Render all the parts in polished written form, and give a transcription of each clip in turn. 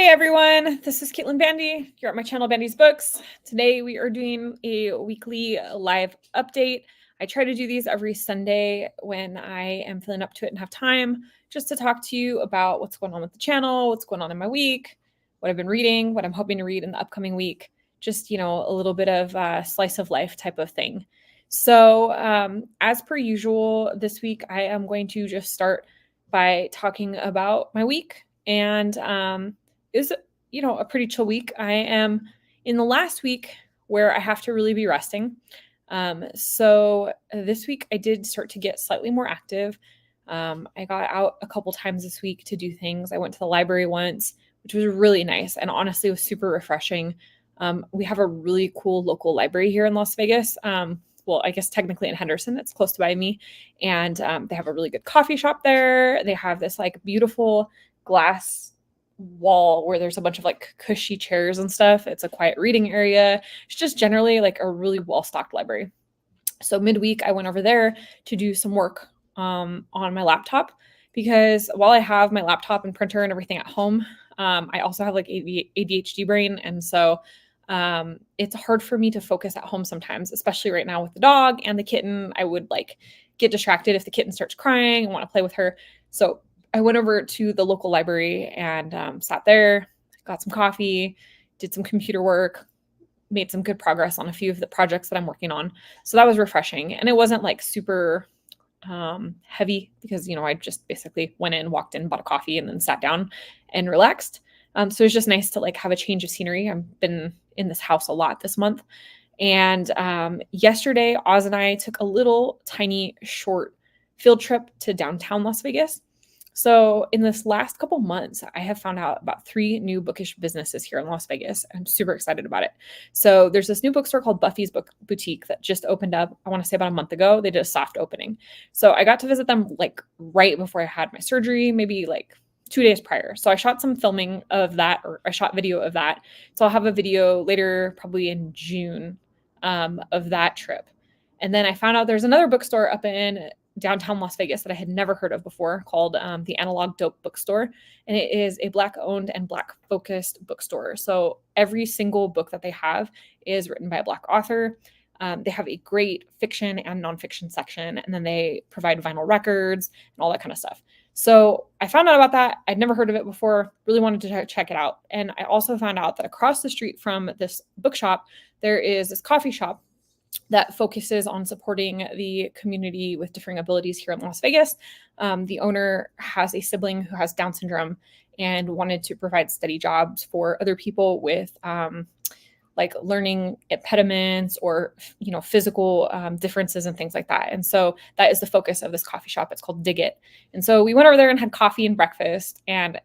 everyone, this is Caitlin Bandy. You're at my channel, Bandy's Books. Today we are doing a weekly live update. I try to do these every Sunday when I am feeling up to it and have time, just to talk to you about what's going on with the channel, what's going on in my week, what I've been reading, what I'm hoping to read in the upcoming week. Just, a little bit of slice of life type of thing. So as per usual, this week I am going to just start by talking about my week. And it was, a pretty chill week. I am in the last week where I have to really be resting. So this week I did start to get slightly more active. I got out a couple times this week to do things. I went to the library once, which was really nice and honestly was super refreshing. We have a really cool local library here in Las Vegas. Well, I guess technically in Henderson, it's close to by me. And they have a really good coffee shop there. They have this beautiful glass wall where there's a bunch of cushy chairs and stuff. It's a quiet reading area. It's just generally a really well-stocked library. So midweek, I went over there to do some work on my laptop because while I have my laptop and printer and everything at home, I also have ADHD brain. And so it's hard for me to focus at home sometimes, especially right now with the dog and the kitten. I would get distracted if the kitten starts crying and want to play with her. So I went over to the local library and sat there, got some coffee, did some computer work, made some good progress on a few of the projects that I'm working on. So that was refreshing. And it wasn't super heavy because, I just basically went in, walked in, bought a coffee, and then sat down and relaxed. So it's just nice to have a change of scenery. I've been in this house a lot this month. And yesterday, Oz and I took a little tiny short field trip to downtown Las Vegas. So in this last couple months, I have found out about 3 new bookish businesses here in Las Vegas. I'm super excited about it. So there's this new bookstore called Buffy's Book Boutique that just opened up, I want to say about a month ago. They did a soft opening. So I got to visit them right before I had my surgery, maybe 2 days prior. So I shot some filming of that, or I shot video of that. So I'll have a video later, probably in June, of that trip. And then I found out there's another bookstore up in downtown Las Vegas that I had never heard of before called the Analog Dope Bookstore. And it is a Black owned and Black focused bookstore. So every single book that they have is written by a Black author. They have a great fiction and nonfiction section, and then they provide vinyl records and all that kind of stuff. So I found out about that. I'd never heard of it before, really wanted to check it out. And I also found out that across the street from this bookshop, there is this coffee shop that focuses on supporting the community with differing abilities here in Las Vegas. The owner has a sibling who has Down syndrome and wanted to provide steady jobs for other people with learning impediments or physical differences and things like that. And so that is the focus of this coffee shop. It's called Dig It. And so we went over there and had coffee and breakfast, and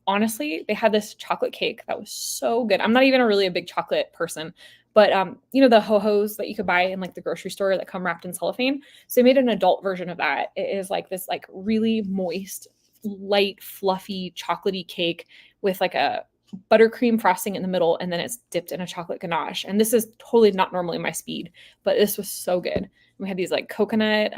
honestly, they had this chocolate cake that was so good. I'm not even really a big chocolate person, but the ho-hos that you could buy in the grocery store that come wrapped in cellophane. So they made an adult version of that. It is this really moist, light, fluffy, chocolatey cake with a buttercream frosting in the middle, and then it's dipped in a chocolate ganache. And this is totally not normally my speed, but this was so good. We had these coconut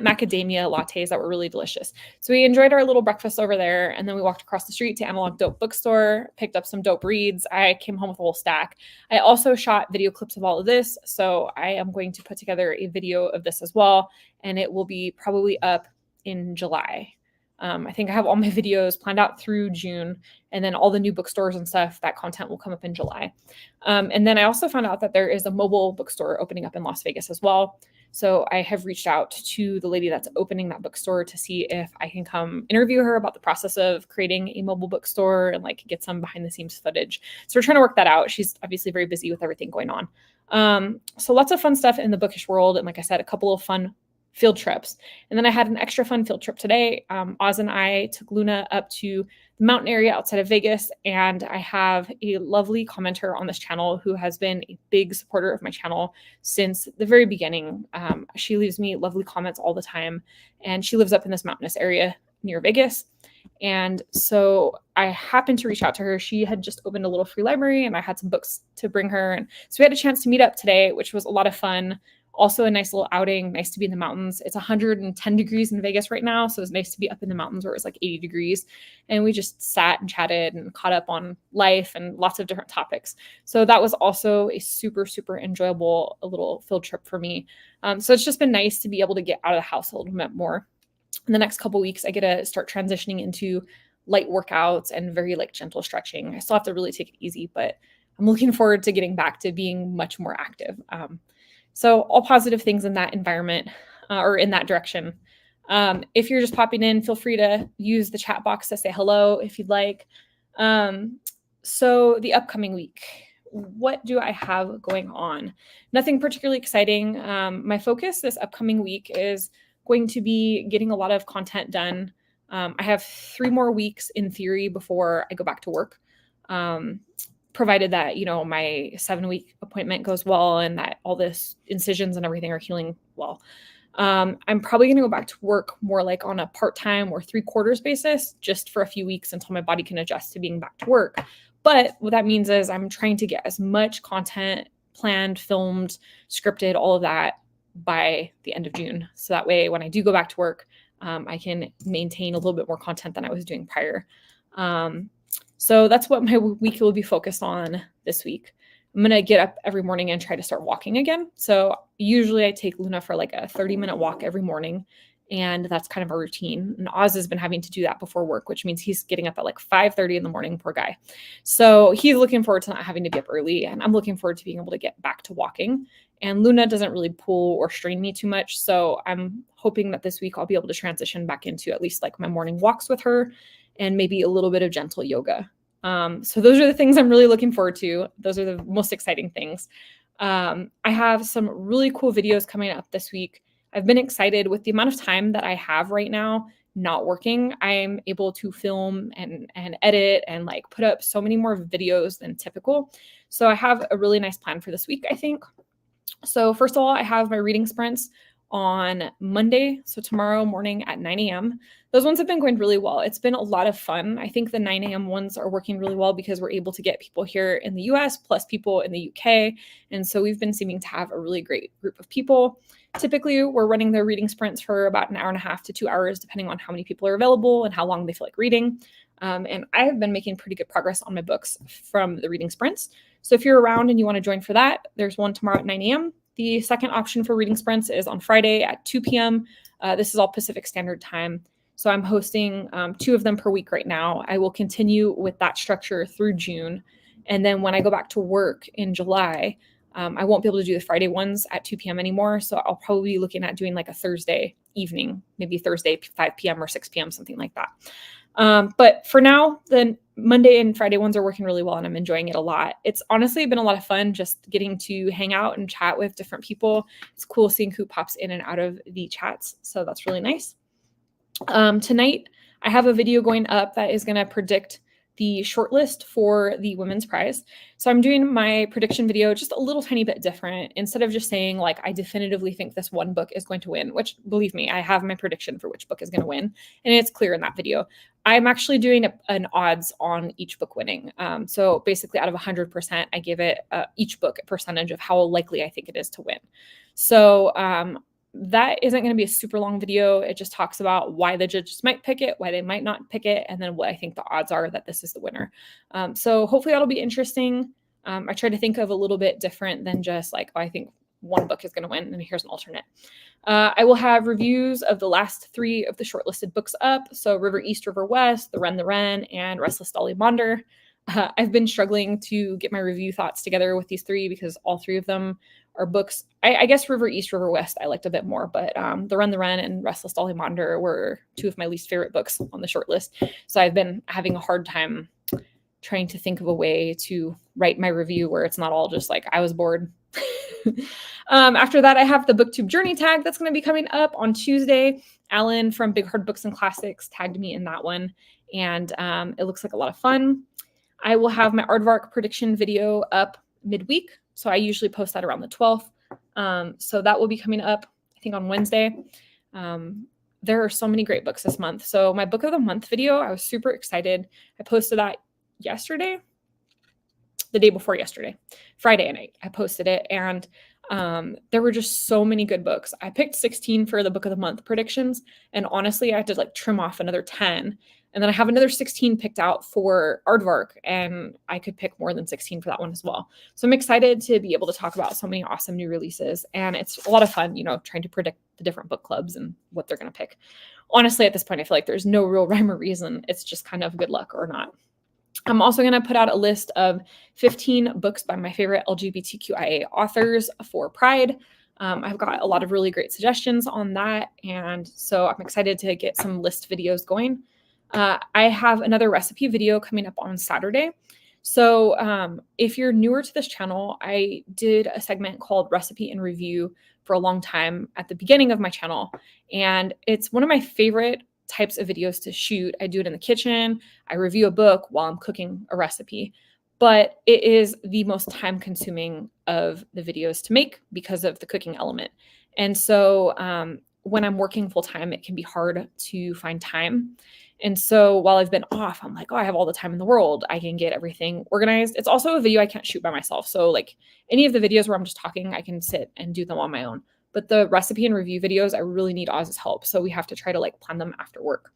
macadamia lattes that were really delicious. So we enjoyed our little breakfast over there, and then we walked across the street to Analog Dope Bookstore, picked up some dope reads. I came home with a whole stack. I also shot video clips of all of this, so I am going to put together a video of this as well, and it will be probably up in July. I think I have all my videos planned out through June, and then all the new bookstores and stuff, that content will come up in July. And then I also found out that there is a mobile bookstore opening up in Las Vegas as well. So I have reached out to the lady that's opening that bookstore to see if I can come interview her about the process of creating a mobile bookstore and get some behind the scenes footage. So we're trying to work that out. She's obviously very busy with everything going on. So lots of fun stuff in the bookish world. And like I said, a couple of fun field trips. And then I had an extra fun field trip today. Oz and I took Luna up to the mountain area outside of Vegas, and I have a lovely commenter on this channel who has been a big supporter of my channel since the very beginning. She leaves me lovely comments all the time, and she lives up in this mountainous area near Vegas. And so I happened to reach out to her. She had just opened a little free library, and I had some books to bring her. And so we had a chance to meet up today, which was a lot of fun. Also a nice little outing, nice to be in the mountains. It's 110 degrees in Vegas right now, so it's nice to be up in the mountains where it's like 80 degrees. And we just sat and chatted and caught up on life and lots of different topics. So that was also a super, super enjoyable little field trip for me. So it's just been nice to be able to get out of the house a little bit more. In the next couple of weeks, I get to start transitioning into light workouts and very like gentle stretching. I still have to really take it easy, but I'm looking forward to getting back to being much more active. So all positive things in that environment or in that direction. If you're just popping in, feel free to use the chat box to say hello if you'd like. So the upcoming week, what do I have going on? Nothing particularly exciting. My focus this upcoming week is going to be getting a lot of content done. I have 3 more weeks in theory before I go back to work. Provided that, my 7-week appointment goes well and that all this incisions and everything are healing well. I'm probably going to go back to work more like on a part-time or 3/4 basis just for a few weeks until my body can adjust to being back to work. But what that means is I'm trying to get as much content planned, filmed, scripted, all of that by the end of June. So that way, when I do go back to work, I can maintain a little bit more content than I was doing prior. So that's what my week will be focused on this week. I'm going to get up every morning and try to start walking again. So usually I take Luna for like a 30-minute walk every morning. And that's kind of a routine. And Oz has been having to do that before work, which means he's getting up at like 5:30 in the morning, poor guy. So he's looking forward to not having to be up early. And I'm looking forward to being able to get back to walking. And Luna doesn't really pull or strain me too much. So I'm hoping that this week I'll be able to transition back into at least like my morning walks with her and maybe a little bit of gentle yoga. So those are the things I'm really looking forward to. Those are the most exciting things. I have some really cool videos coming up this week. I've been excited with the amount of time that I have right now not working. I'm able to film and edit and like put up so many more videos than typical. So I have a really nice plan for this week, I think. So first of all, I have my reading sprints on Monday, so tomorrow morning at 9 a.m. Those ones have been going really well. It's been a lot of fun. I think the 9 a.m. ones are working really well because we're able to get people here in the US plus people in the UK. And so we've been seeming to have a really great group of people. Typically, we're running the reading sprints for about an hour and a half to 2 hours, depending on how many people are available and how long they feel like reading. And I have been making pretty good progress on my books from the reading sprints. So if you're around and you want to join for that, there's one tomorrow at 9 a.m. The second option for reading sprints is on Friday at 2 p.m. This is all Pacific Standard Time. So I'm hosting 2 of them per week right now. I will continue with that structure through June. And then when I go back to work in July, I won't be able to do the Friday ones at 2 p.m. anymore. So I'll probably be looking at doing like a Thursday evening, maybe Thursday 5 p.m. or 6 p.m., something like that. But for now, the Monday and Friday ones are working really well and I'm enjoying it a lot. It's honestly been a lot of fun just getting to hang out and chat with different people. It's cool seeing who pops in and out of the chats. So that's really nice. Tonight, I have a video going up that is going to predict the shortlist for the Women's Prize. So I'm doing my prediction video just a little tiny bit different. Instead of just saying like, I definitively think this one book is going to win, which believe me, I have my prediction for which book is going to win. And it's clear in that video. I'm actually doing an odds on each book winning. So basically out of 100%, I give it each book a percentage of how likely I think it is to win. So that isn't going to be a super long video. It just talks about why the judges might pick it, why they might not pick it, and then what I think the odds are that this is the winner. So hopefully that'll be interesting. I try to think of a little bit different than just like, oh, I think one book is going to win and here's an alternate. I will have reviews of the last 3 of the shortlisted books up. So River East, River West, The Wren, and Restless Dolly Maunder. I've been struggling to get my review thoughts together with these 3 because all 3 of them are books. I guess River East, River West I liked a bit more, but The Wren, and Restless Dolly Maunder were 2 of my least favorite books on the short list. So I've been having a hard time trying to think of a way to write my review where it's not all just like, I was bored. After that, I have the BookTube Journey tag that's going to be coming up on Tuesday. Alan from Big Hard Books and Classics tagged me in that one, and it looks like a lot of fun. I will have my Aardvark prediction video up midweek, so I usually post that around the 12th. So that will be coming up, I think, on Wednesday. There are so many great books this month. So my Book of the Month video, I was super excited. I posted that yesterday, the day before yesterday, Friday night, I posted it. And There were just so many good books. I picked 16 for the book of the month predictions, and honestly, I had to like trim off another 10. And then I have another 16 picked out for Aardvark, and I could pick more than 16 for that one as well. So I'm excited to be able to talk about so many awesome new releases, and it's a lot of fun, trying to predict the different book clubs and what they're going to pick. Honestly, at this point, I feel like there's no real rhyme or reason. It's just kind of good luck or not. I'm also going to put out a list of 15 books by my favorite LGBTQIA authors for Pride. I've got a lot of really great suggestions on that, and so I'm excited to get some list videos going. I have another recipe video coming up on Saturday. So if you're newer to this channel, I did a segment called Recipe and Review for a long time at the beginning of my channel, and it's one of my favorite types of videos to shoot. I do it in the kitchen. I review a book while I'm cooking a recipe, but it is the most time consuming of the videos to make because of the cooking element. And so when I'm working full time, it can be hard to find time. And so while I've been off, I'm like, oh, I have all the time in the world. I can get everything organized. It's also a video I can't shoot by myself. So like any of the videos where I'm just talking, I can sit and do them on my own. But the recipe and review videos, I really need Oz's help. So we have to try to like plan them after work.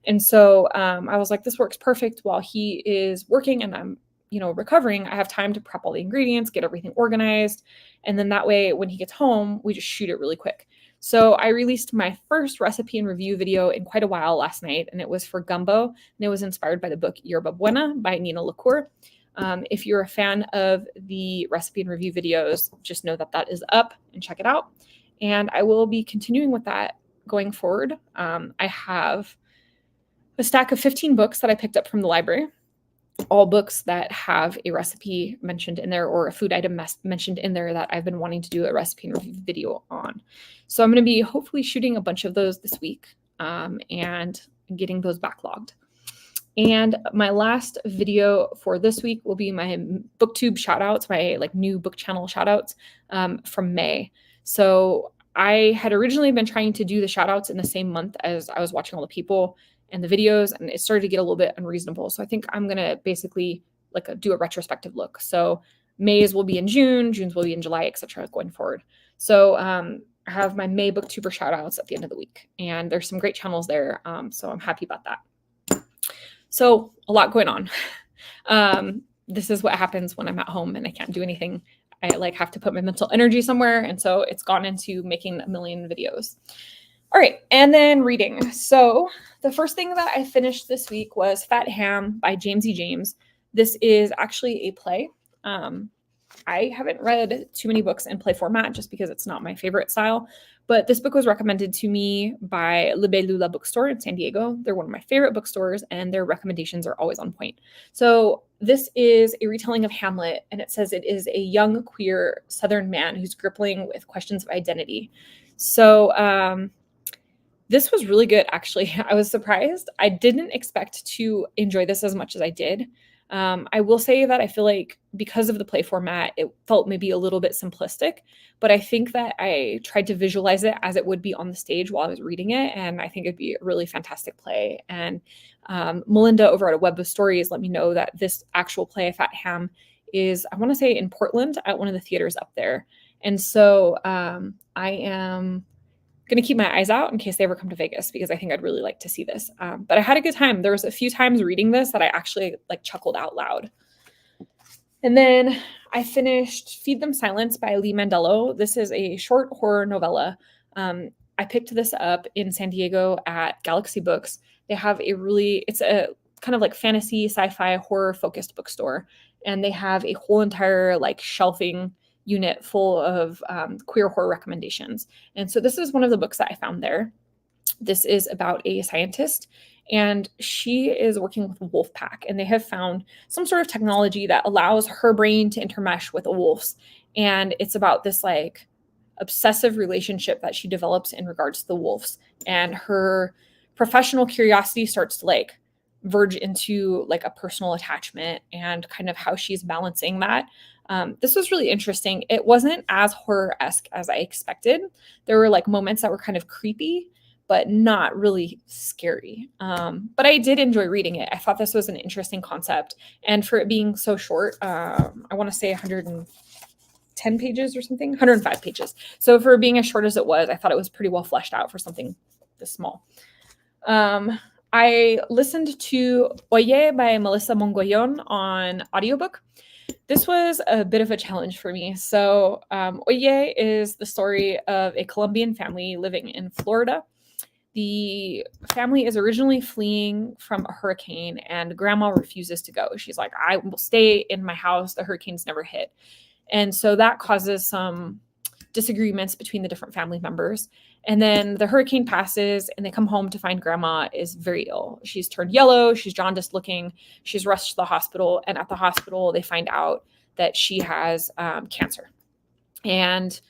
And so I was like, this works perfect while he is working and I'm, recovering. I have time to prep all the ingredients, get everything organized. And then that way, when he gets home, we just shoot it really quick. So I released my first recipe and review video in quite a while last night, and it was for gumbo, and it was inspired by the book Yerba Buena by Nina LaCour. If you're a fan of the recipe and review videos, just know that that is up and check it out. And I will be continuing with that going forward. I have a stack of 15 books that I picked up from the library, all books that have a recipe mentioned in there or a food item mentioned in there that I've been wanting to do a recipe and review video on. So I'm going to be hopefully shooting a bunch of those this week and getting those backlogged. And my last video for this week will be my BookTube shoutouts, my like new book channel shoutouts from May. So I had originally been trying to do the shoutouts in the same month as I was watching all the people and the videos, and it started to get a little bit unreasonable. So I think I'm going to basically do a retrospective look. So May's will be in June, June's will be in July, etc. going forward. So I have my May BookTuber shoutouts at the end of the week, and there's some great channels there. So I'm happy about that. So a lot going on. This is what happens when I'm at home and I can't do anything. I have to put my mental energy somewhere. And so it's gone into making a million videos. All right. And then reading. So the first thing that I finished this week was Fat Ham by James E. James. This is actually a play. I haven't read too many books in play format just because it's not my favorite style. But this book was recommended to me by Libellula Bookstore in San Diego. They're one of my favorite bookstores, and their recommendations are always on point. So this is a retelling of Hamlet, and it says it is a young, queer Southern man who's grappling with questions of identity. So this was really good, actually. I was surprised. I didn't expect to enjoy this as much as I did. I will say that I feel like because of the play format, it felt maybe a little bit simplistic, but I think that I tried to visualize it as it would be on the stage while I was reading it, and I think it'd be a really fantastic play. And Melinda over at A Web of Stories let me know that this actual play, Fat Ham, is, I want to say, in Portland at one of the theaters up there. And so I am going to keep my eyes out in case they ever come to Vegas, because I think I'd really like to see this. But I had a good time. There was a few times reading this that I actually chuckled out loud. And then I finished Feed Them Silence by Lee Mandello. This is a short horror novella. I picked this up in San Diego at Galaxy Books. They have it's a kind of like fantasy, sci-fi, horror focused bookstore. And they have a whole entire shelving unit full of queer horror recommendations. And so this is one of the books that I found there. This is about a scientist, and she is working with a wolf pack, and they have found some sort of technology that allows her brain to intermesh with a wolf's. And it's about this obsessive relationship that she develops in regards to the wolves, and her professional curiosity starts to verge into a personal attachment, and kind of how she's balancing that. This was really interesting. It wasn't as horror-esque as I expected. There were moments that were kind of creepy, but not really scary. But I did enjoy reading it. I thought this was an interesting concept. And for it being so short, I want to say 110 pages or something, 105 pages. So for being as short as it was, I thought it was pretty well fleshed out for something this small. I listened to Oye by Melissa Mongoyon on audiobook. This was a bit of a challenge for me. So Oye is the story of a Colombian family living in Florida. The family is originally fleeing from a hurricane, and grandma refuses to go. She's like, I will stay in my house. The hurricane's never hit. And so that causes some disagreements between the different family members. And then the hurricane passes and they come home to find grandma is very ill. She's turned yellow. She's jaundiced looking. She's rushed to the hospital. And at the hospital, they find out that she has cancer. And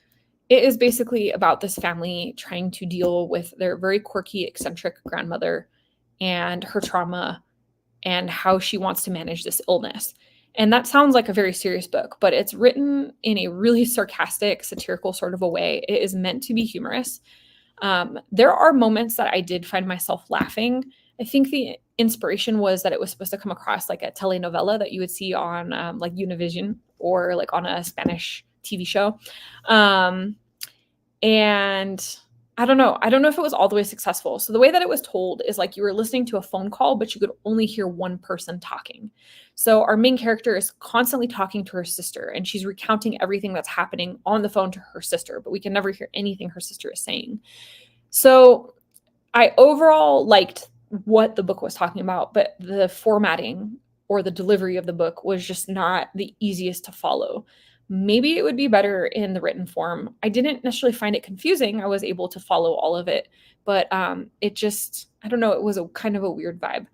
it is basically about this family trying to deal with their very quirky, eccentric grandmother and her trauma and how she wants to manage this illness. And that sounds like a very serious book, but it's written in a really sarcastic, satirical sort of a way. It is meant to be humorous. There are moments that I did find myself laughing. I think the inspiration was that it was supposed to come across like a telenovela that you would see on like Univision or like on a Spanish TV show. And I don't know if it was all the way successful. So the way that it was told is like you were listening to a phone call, but you could only hear one person talking. So our main character is constantly talking to her sister, and she's recounting everything that's happening on the phone to her sister, but we can never hear anything her sister is saying. So I overall liked what the book was talking about, but the formatting or the delivery of the book was just not the easiest to follow. Maybe it would be better in the written form. I didn't necessarily find it confusing. I was able to follow all of it, but it just, I don't know, it was a kind of a weird vibe.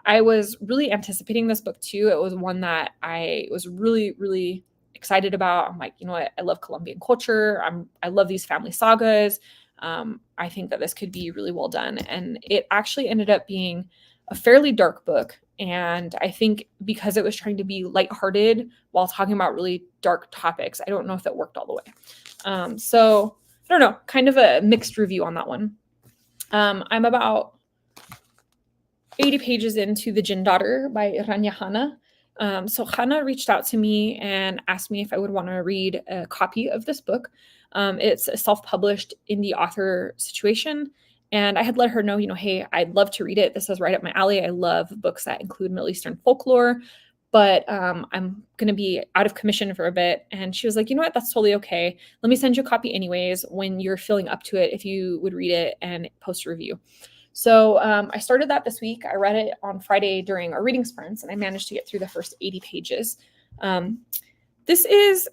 I was really anticipating this book too. It was one that I was really, really excited about. I'm like, you know what? I love Colombian culture. I love these family sagas. I think that this could be really well done. And it actually ended up being a fairly dark book. And I think because it was trying to be lighthearted while talking about really dark topics, I don't know if that worked all the way. So I don't know, kind of a mixed review on that one. I'm about 80 pages into The Jinn Daughter by Rania Hanna. So Hanna reached out to me and asked me if I would want to read a copy of this book. It's a self-published indie author situation. And I had let her know, you know, hey, I'd love to read it. This is right up my alley. I love books that include Middle Eastern folklore, but I'm going to be out of commission for a bit. And she was like, you know what, that's totally okay. Let me send you a copy anyways when you're feeling up to it, if you would read it and post a review. So I started that this week. I read it on Friday during our reading sprints, and I managed to get through the first 80 pages. This is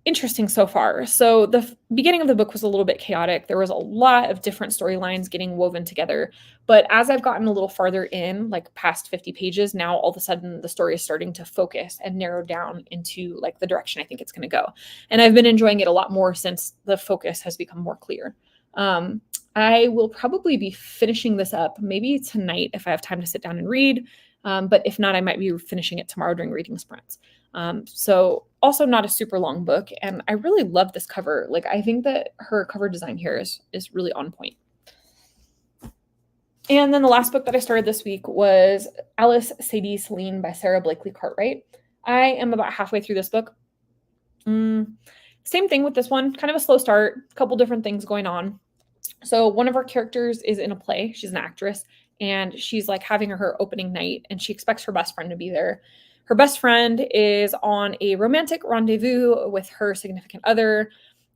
interesting so far. So the beginning of the book was a little bit chaotic. There was a lot of different storylines getting woven together. But as I've gotten a little farther in, like past 50 pages, now all of a sudden the story is starting to focus and narrow down into like the direction I think it's going to go. And I've been enjoying it a lot more since the focus has become more clear. I will probably be finishing this up maybe tonight if I have time to sit down and read. But if not, I might be finishing it tomorrow during reading sprints. So also not a super long book. And I really love this cover. Like, I think that her cover design here is really on point. And then the last book that I started this week was Alice, Sadie, Celine by Sarah Blakely Cartwright. I am about halfway through this book. Same thing with this one, kind of a slow start, a couple different things going on. So one of our characters is in a play. She's an actress, and she's like having her opening night, and she expects her best friend to be there. Her best friend is on a romantic rendezvous with her significant other.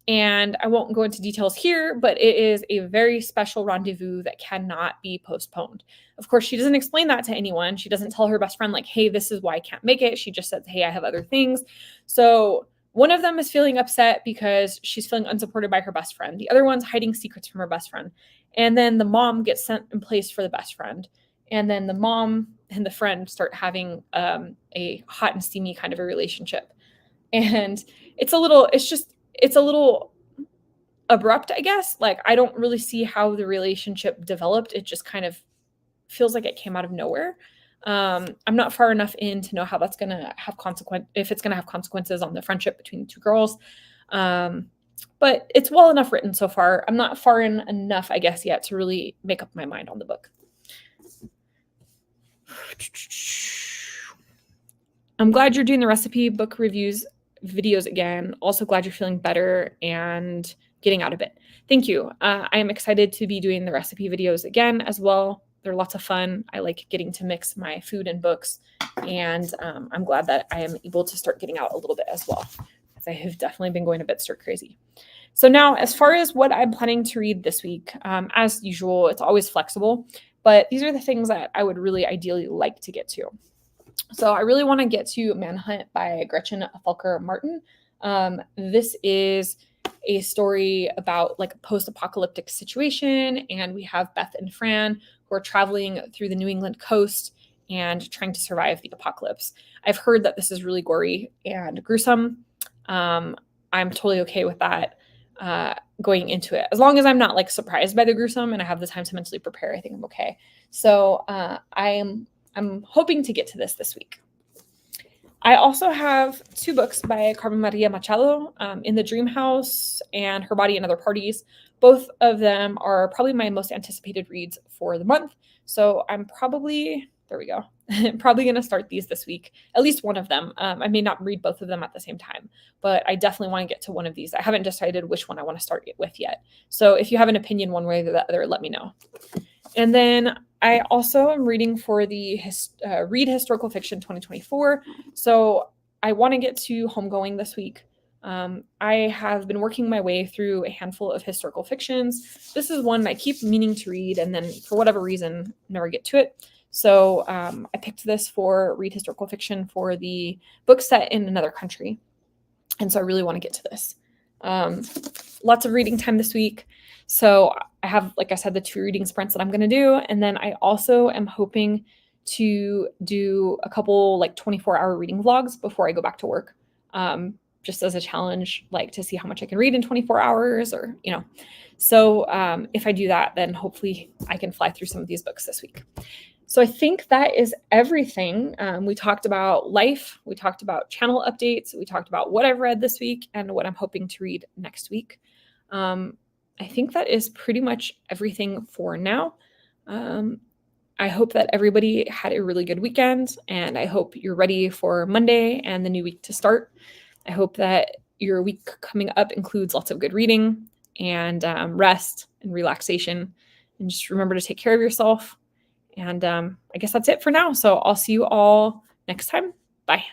And I won't go into details here, but it is a very special rendezvous that cannot be postponed. Of course, she doesn't explain that to anyone. She doesn't tell her best friend, like, hey, this is why I can't make it. She just says, hey, I have other things. So one of them is feeling upset because she's feeling unsupported by her best friend. The other one's hiding secrets from her best friend. And then the mom gets sent in place for the best friend. And then the mom and the friend start having a hot and steamy kind of a relationship. And it's a little abrupt, I guess. Like, I don't really see how the relationship developed. It just kind of feels like it came out of nowhere. I'm not far enough in to know how that's going to have if it's going to have consequences on the friendship between the two girls. But it's well enough written so far. I'm not far in enough, I guess, yet to really make up my mind on the book. I'm glad you're doing the recipe book reviews videos again. Also glad you're feeling better and getting out of it. Thank you. I am excited to be doing the recipe videos again as well. They're lots of fun. I like getting to mix my food and books, and I'm glad that I am able to start getting out a little bit as well, as I have definitely been going a bit stir crazy. So now, as far as what I'm planning to read this week, as usual, it's always flexible, but these are the things that I would really ideally like to get to. So I really want to get to Manhunt by Gretchen Felker Martin. This is a story about like a post-apocalyptic situation, and we have Beth and Fran who are traveling through the New England coast and trying to survive the apocalypse. I've heard that this is really gory and gruesome. I'm totally okay with that going into it. As long as I'm not like surprised by the gruesome and I have the time to mentally prepare, I think I'm okay. So I'm hoping to get to this week. I also have 2 books by Carmen Maria Machado, In the Dream House and Her Body and Other Parties. Both of them are probably my most anticipated reads for the month. So I'm probably, there we go, probably going to start these this week, at least one of them. I may not read both of them at the same time, but I definitely want to get to one of these. I haven't decided which one I want to start with yet. So if you have an opinion one way or the other, let me know. And then I also am reading for the Read Historical Fiction 2024. So I want to get to Homegoing this week. I have been working my way through a handful of historical fictions. This is one I keep meaning to read and then for whatever reason never get to it. So I picked this for Read Historical Fiction for the book set in another country. And so I really want to get to this. Lots of reading time this week. So I have, like I said, the 2 reading sprints that I'm going to do. And then I also am hoping to do a couple like 24-hour reading vlogs before I go back to work. Just as a challenge, like to see how much I can read in 24 hours or, you know. So if I do that, then hopefully I can fly through some of these books this week. So I think that is everything. We talked about life. We talked about channel updates. We talked about what I've read this week and what I'm hoping to read next week. I think that is pretty much everything for now. I hope that everybody had a really good weekend, and I hope you're ready for Monday and the new week to start. I hope that your week coming up includes lots of good reading and rest and relaxation. And just remember to take care of yourself. And I guess that's it for now. So I'll see you all next time. Bye.